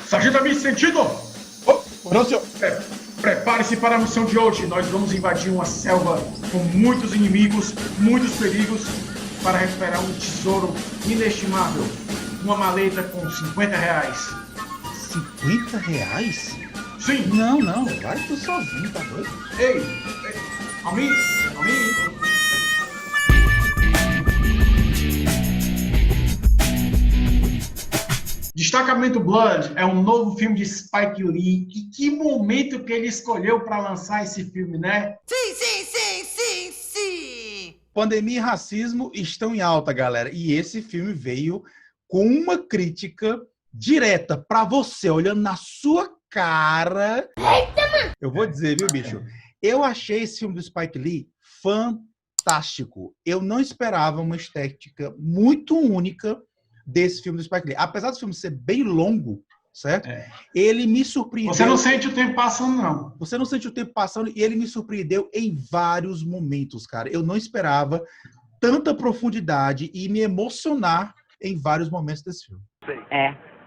Sargento Amigo, sentido? Não, senhor. Prepare-se para a missão de hoje. Nós vamos invadir uma selva com muitos inimigos, muitos perigos, para recuperar um tesouro inestimável. Uma maleta com R$50. R$50? Sim. Não, vai tu sozinho, tá doido? Ei, amigo. Destacamento Blood é um novo filme de Spike Lee. E que momento que ele escolheu para lançar esse filme, né? Sim! Pandemia e racismo estão em alta, galera. E esse filme veio com uma crítica direta para você, olhando na sua cara. Eita, mano! Eu vou dizer, viu, bicho? Eu achei esse filme do Spike Lee fantástico. Eu não esperava uma estética muito única desse filme do Spike Lee. Apesar do filme ser bem longo, certo? Ele me surpreendeu. Você não sente o tempo passando, não. Você não sente o tempo passando e ele me surpreendeu em vários momentos, cara. Eu não esperava tanta profundidade e me emocionar em vários momentos desse filme.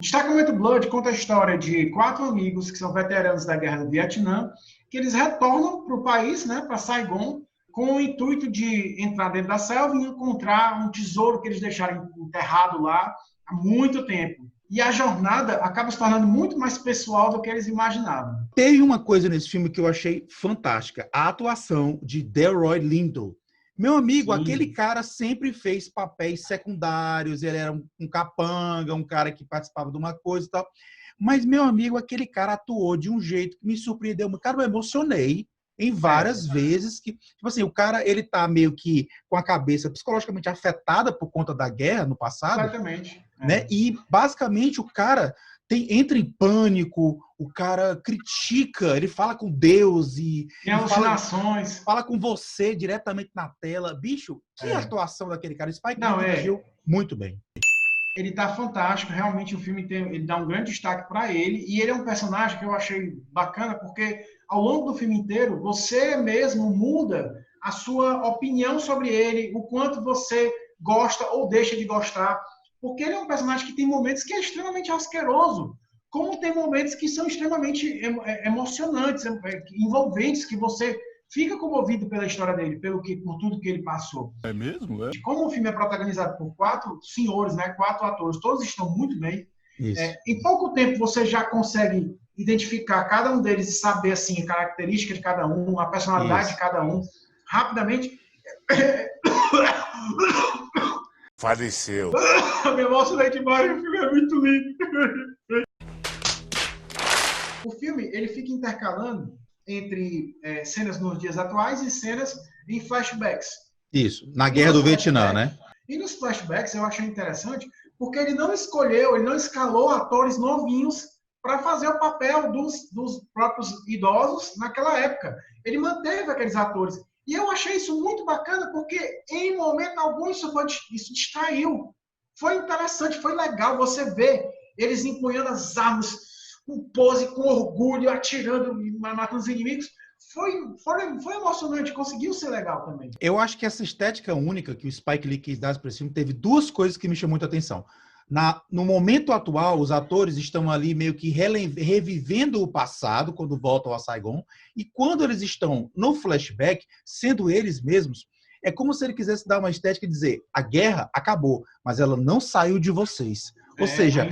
Destacamento Blood conta a história de 4 amigos que são veteranos da Guerra do Vietnã, que eles retornam para o país, né, para Saigon, com o intuito de entrar dentro da selva e encontrar um tesouro que eles deixaram enterrado lá há muito tempo. E a jornada acaba se tornando muito mais pessoal do que eles imaginavam. Teve uma coisa nesse filme que eu achei fantástica. A atuação de Delroy Lindo. Meu amigo, Sim. Aquele cara sempre fez papéis secundários. Ele era um capanga, um cara que participava de uma coisa e tal. Mas, meu amigo, aquele cara atuou de um jeito que me surpreendeu. Cara, eu emocionei em várias vezes. Que, tipo assim, o cara, ele tá meio que com a cabeça psicologicamente afetada por conta da guerra no passado. Exatamente. Né? E, basicamente, o cara entra em pânico, o cara critica, ele fala com Deus e Tem alucinações. fala com você diretamente na tela. Bicho, que atuação daquele cara. Spike Lee dirigiu muito bem. Ele tá fantástico, realmente o filme ele dá um grande destaque para ele, e ele é um personagem que eu achei bacana, porque ao longo do filme inteiro, você mesmo muda a sua opinião sobre ele, o quanto você gosta ou deixa de gostar, porque ele é um personagem que tem momentos que é extremamente asqueroso, como tem momentos que são extremamente emocionantes, envolventes, que você fica comovido pela história dele, por tudo que ele passou. É mesmo? É? Como o filme é protagonizado por 4 senhores, né, 4 atores, todos estão muito bem. Em pouco tempo você já consegue identificar cada um deles e saber assim, a característica de cada um, a personalidade de cada um, rapidamente. Faleceu. Me emocionei demais, o filme é muito lindo. O filme ele fica intercalando entre cenas nos dias atuais e cenas em flashbacks. Isso, na Guerra do Vietnã, né? E nos flashbacks eu achei interessante porque ele não escalou atores novinhos para fazer o papel dos próprios idosos naquela época. Ele manteve aqueles atores. E eu achei isso muito bacana porque em momento algum isso distraiu. Foi interessante, foi legal você ver eles empunhando as armas com pose, com orgulho, atirando, matando os inimigos. Foi emocionante, conseguiu ser legal também. Eu acho que essa estética única que o Spike Lee quis dar para esse filme teve 2 coisas que me chamou muita atenção. No momento atual, os atores estão ali meio que revivendo o passado quando voltam a Saigon, e quando eles estão no flashback, sendo eles mesmos, é como se ele quisesse dar uma estética e dizer: a guerra acabou, mas ela não saiu de vocês. Ou seja,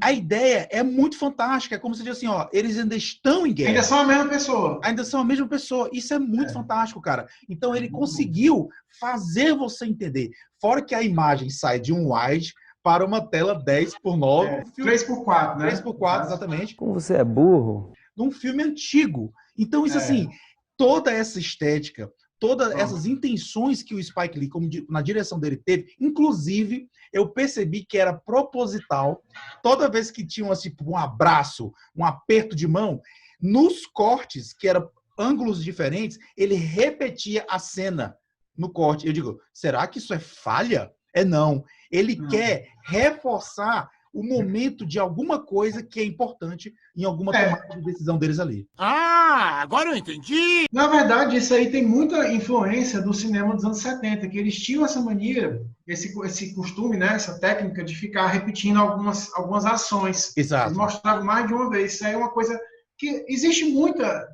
a ideia é muito fantástica. É como se diz assim, ó, eles ainda estão em guerra. Ainda são a mesma pessoa. Ainda são a mesma pessoa. Isso é muito fantástico, cara. Então ele conseguiu fazer você entender. Fora que a imagem sai de um wide para uma tela 10:9. 3:4, né? 3:4, exatamente. Como você é burro. Num filme antigo. Então isso assim, toda essa estética, todas essas intenções que o Spike Lee, como na direção dele, teve, inclusive, eu percebi que era proposital. Toda vez que tinha assim, um abraço, um aperto de mão, nos cortes, que eram ângulos diferentes, ele repetia a cena no corte. Eu digo, será que isso é falha? Não. Ele quer reforçar o momento de alguma coisa que é importante em alguma tomada de decisão deles ali. Ah, agora eu entendi! Na verdade, isso aí tem muita influência do cinema dos anos 70, que eles tinham essa mania, esse costume, né, essa técnica de ficar repetindo algumas ações. Exato. Eles mostravam mais de uma vez. Isso aí é uma coisa que existe muita...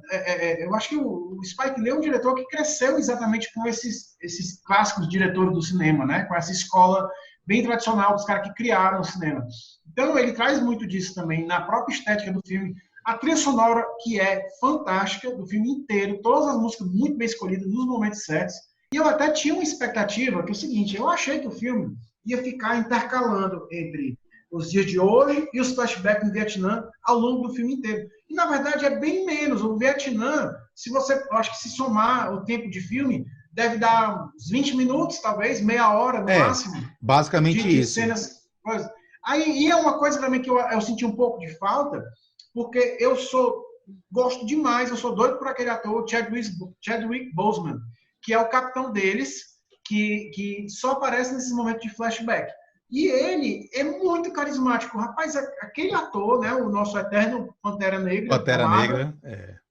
eu acho que o Spike Lee é um diretor que cresceu exatamente com esses clássicos diretores do cinema, né, com essa escola bem tradicional dos caras que criaram o cinema. Então, ele traz muito disso também na própria estética do filme. A trilha sonora, que é fantástica, do filme inteiro, todas as músicas muito bem escolhidas, nos momentos certos. E eu até tinha uma expectativa, que é o seguinte, eu achei que o filme ia ficar intercalando entre os dias de hoje e os flashbacks no Vietnã ao longo do filme inteiro. E, na verdade, é bem menos. O Vietnã, eu acho que se somar o tempo de filme, deve dar uns 20 minutos, talvez, meia hora no máximo. Basicamente de isso. Cenas, aí, e é uma coisa também que eu senti um pouco de falta, porque gosto demais, eu sou doido por aquele ator, Chadwick Boseman, que é o capitão deles, que só aparece nesses momentos de flashback. E ele é muito carismático. Rapaz, aquele ator, né, o nosso eterno Pantera Negra,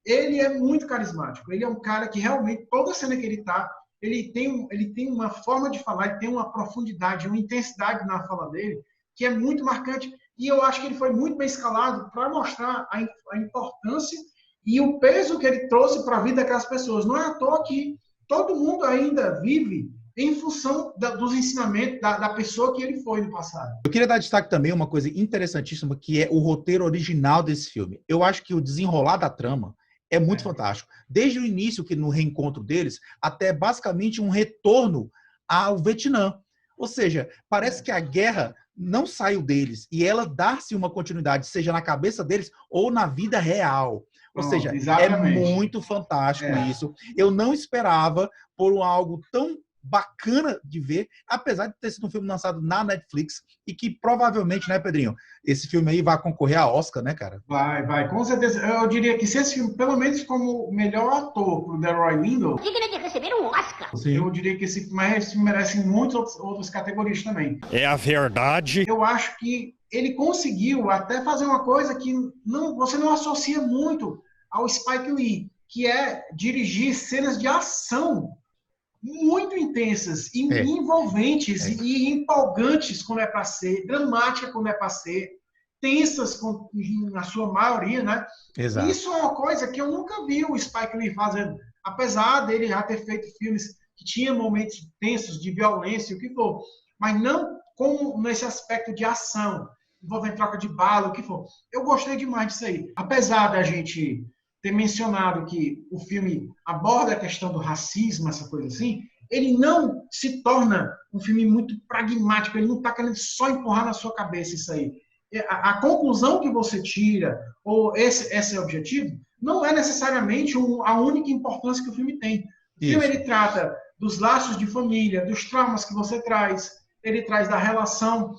ele é muito carismático. Ele é um cara que realmente, toda cena que ele está, ele tem uma forma de falar, ele tem uma profundidade, uma intensidade na fala dele, que é muito marcante. E eu acho que ele foi muito bem escalado para mostrar a importância e o peso que ele trouxe para a vida daquelas pessoas. Não é à toa que todo mundo ainda vive em função dos ensinamentos da pessoa que ele foi no passado. Eu queria dar destaque também a uma coisa interessantíssima, que é o roteiro original desse filme. Eu acho que o desenrolar da trama é muito fantástico. Desde o início, que no reencontro deles, até basicamente um retorno ao Vietnã. Ou seja, parece que a guerra não saiu deles e ela dá-se uma continuidade, seja na cabeça deles ou na vida real. Ou seja, exatamente. É muito fantástico isso. Eu não esperava por algo tão bacana de ver, apesar de ter sido um filme lançado na Netflix e que provavelmente, né, Pedrinho, esse filme aí vai concorrer a Oscar, né, cara? Vai, com certeza. Eu diria que se esse filme, pelo menos como melhor ator pro Delroy Lindo, digno de receber um Oscar. Sim. Eu diria que esse filme merece muitas outras categorias também. É a verdade. Eu acho que ele conseguiu até fazer uma coisa que você não associa muito ao Spike Lee, que é dirigir cenas de ação muito intensas, e envolventes e empolgantes quando é para ser, dramática quando é para ser, tensas na sua maioria, né? Exato. Isso é uma coisa que eu nunca vi o Spike Lee fazendo, apesar dele já ter feito filmes que tinham momentos tensos de violência, o que for, mas não como nesse aspecto de ação, envolvendo troca de bala, o que for. Eu gostei demais disso aí. Apesar da gente ter mencionado que o filme aborda a questão do racismo, essa coisa assim, ele não se torna um filme muito pragmático, ele não está querendo só empurrar na sua cabeça isso aí. A conclusão que você tira, ou esse objetivo, não é necessariamente a única importância que o filme tem. O filme ele trata dos laços de família, dos traumas que você traz, ele traz da relação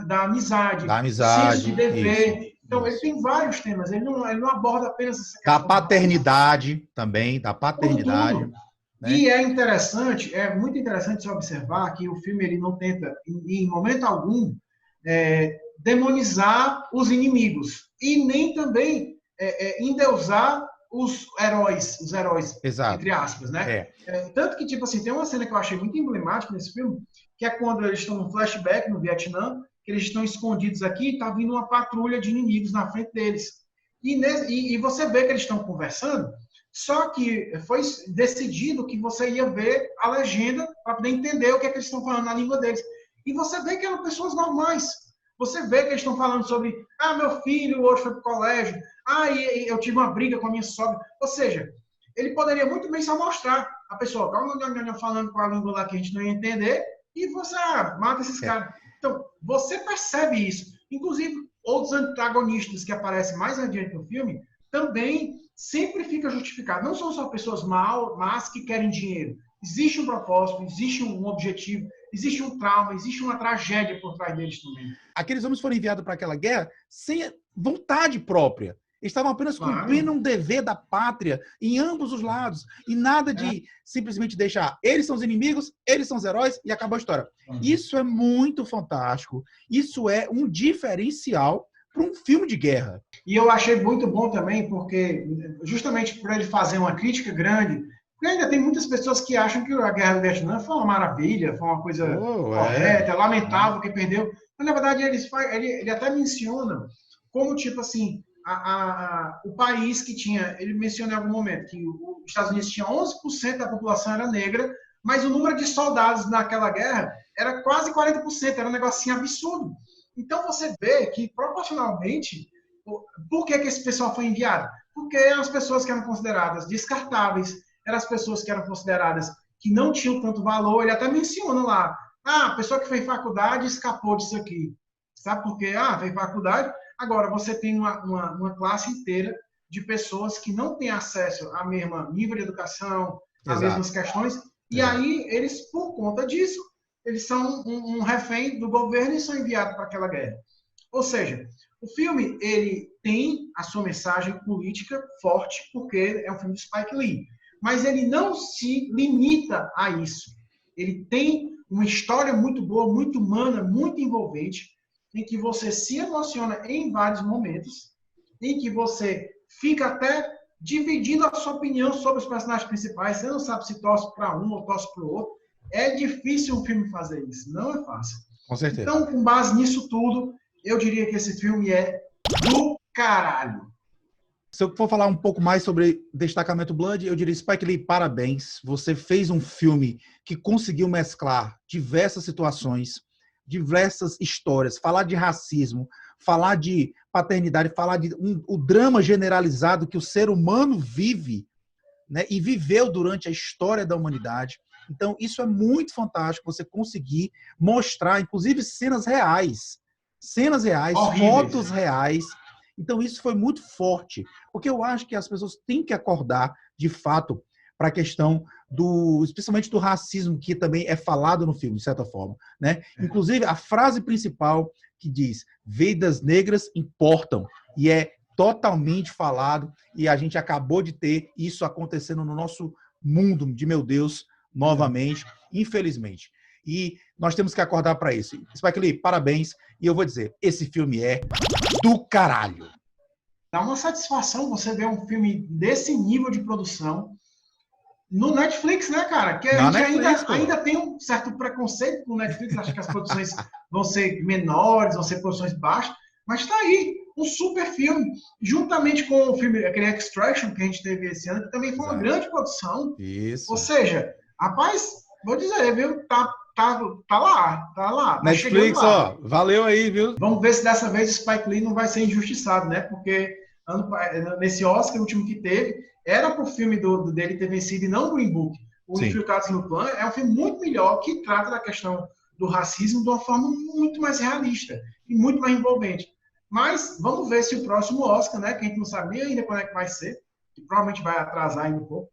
da amizade, senso de dever. Então, ele tem vários temas, ele não aborda apenas essa questão. Da paternidade também, da paternidade. Né? E é muito interessante se observar que o filme ele não tenta, em momento algum, demonizar os inimigos e nem também endeusar os heróis, exato, entre aspas, né? Tanto que, tipo assim, tem uma cena que eu achei muito emblemática nesse filme, que é quando eles estão no flashback no Vietnã, que eles estão escondidos aqui e está vindo uma patrulha de inimigos na frente deles. E você vê que eles estão conversando, só que foi decidido que você ia ver a legenda para poder entender o que é que eles estão falando na língua deles. E você vê que eram pessoas normais. Você vê que eles estão falando sobre meu filho hoje foi para o colégio, eu tive uma briga com a minha sogra. Ou seja, ele poderia muito bem só mostrar a pessoa falando com a língua lá que a gente não ia entender e você mata esses caras. Então, você percebe isso. Inclusive, outros antagonistas que aparecem mais adiante no filme também sempre fica justificado. Não são só pessoas más que querem dinheiro. Existe um propósito, existe um objetivo, existe um trauma, existe uma tragédia por trás deles também. Aqueles homens foram enviados para aquela guerra sem vontade própria. Estavam apenas cumprindo um dever da pátria em ambos os lados. E nada de simplesmente deixar eles são os inimigos, eles são os heróis e acabou a história. Isso é muito fantástico. Isso é um diferencial para um filme de guerra. E eu achei muito bom também, porque justamente por ele fazer uma crítica grande, porque ainda tem muitas pessoas que acham que a Guerra do Vietnã foi uma maravilha, foi uma coisa correta, lamentável que perdeu. Mas, na verdade, ele até menciona como, tipo assim, o país que tinha, ele menciona em algum momento que os Estados Unidos tinha 11% da população era negra, mas o número de soldados naquela guerra era quase 40%, era um negocinho absurdo. Então você vê que, proporcionalmente, por que esse pessoal foi enviado? Porque eram as pessoas que eram consideradas descartáveis, eram as pessoas que eram consideradas que não tinham tanto valor. Ele até menciona lá, a pessoa que fez faculdade escapou disso aqui. Sabe por quê? Fez faculdade. Agora, você tem uma classe inteira de pessoas que não têm acesso ao mesmo nível de educação, às mesmas questões, e aí eles, por conta disso, eles são um refém do governo e são enviados para aquela guerra. Ou seja, o filme ele tem a sua mensagem política forte, porque é um filme de Spike Lee, mas ele não se limita a isso. Ele tem uma história muito boa, muito humana, muito envolvente, em que você se emociona em vários momentos, em que você fica até dividindo a sua opinião sobre os personagens principais, você não sabe se torce para um ou torce para o outro. É difícil um filme fazer isso, não é fácil. Com certeza. Então, com base nisso tudo, eu diria que esse filme é do caralho. Se eu for falar um pouco mais sobre Destacamento Blood, eu diria, Spike Lee, parabéns. Você fez um filme que conseguiu mesclar diversas situações, diversas histórias, falar de racismo, falar de paternidade, falar de o drama generalizado que o ser humano vive, né, e viveu durante a história da humanidade. Então, isso é muito fantástico, você conseguir mostrar, inclusive, cenas reais, horríveis, fotos reais. Então, isso foi muito forte, porque eu acho que as pessoas têm que acordar, de fato, para a questão especialmente do racismo, que também é falado no filme, de certa forma, né? Inclusive, a frase principal que diz, vidas negras importam, e é totalmente falado, e a gente acabou de ter isso acontecendo no nosso mundo, de meu Deus, novamente, infelizmente. E nós temos que acordar para isso. Spike Lee, parabéns, e eu vou dizer, esse filme é do caralho. Dá uma satisfação você ver um filme desse nível de produção no Netflix, né, cara? Que a gente ainda tem um certo preconceito com o Netflix, acho que as produções vão ser menores, vão ser produções baixas, mas tá aí, um super filme, juntamente com o filme, aquele Extraction que a gente teve esse ano, que também foi uma grande produção. Isso. Ou seja, rapaz, vou dizer, viu, tá lá. Netflix, lá. ó, valeu aí, viu? Vamos ver se dessa vez o Spike Lee não vai ser injustiçado, né? Porque nesse Oscar, o último que teve, era pro filme dele ter vencido e não Green Book. O Infiltrados no Clã é um filme muito melhor que trata da questão do racismo de uma forma muito mais realista e muito mais envolvente. Mas vamos ver se o próximo Oscar, né? Que a gente não sabe nem ainda quando é que vai ser, que provavelmente vai atrasar ainda um pouco,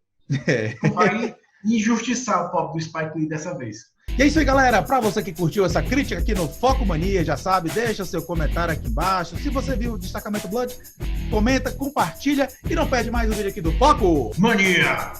vai injustiçar o pobre do Spike Lee dessa vez. E é isso aí, galera. Para você que curtiu essa crítica aqui no Foco Mania, já sabe, deixa seu comentário aqui embaixo. Se você viu o Destacamento Blood, comenta, compartilha e não perde mais um vídeo aqui do Foco Mania!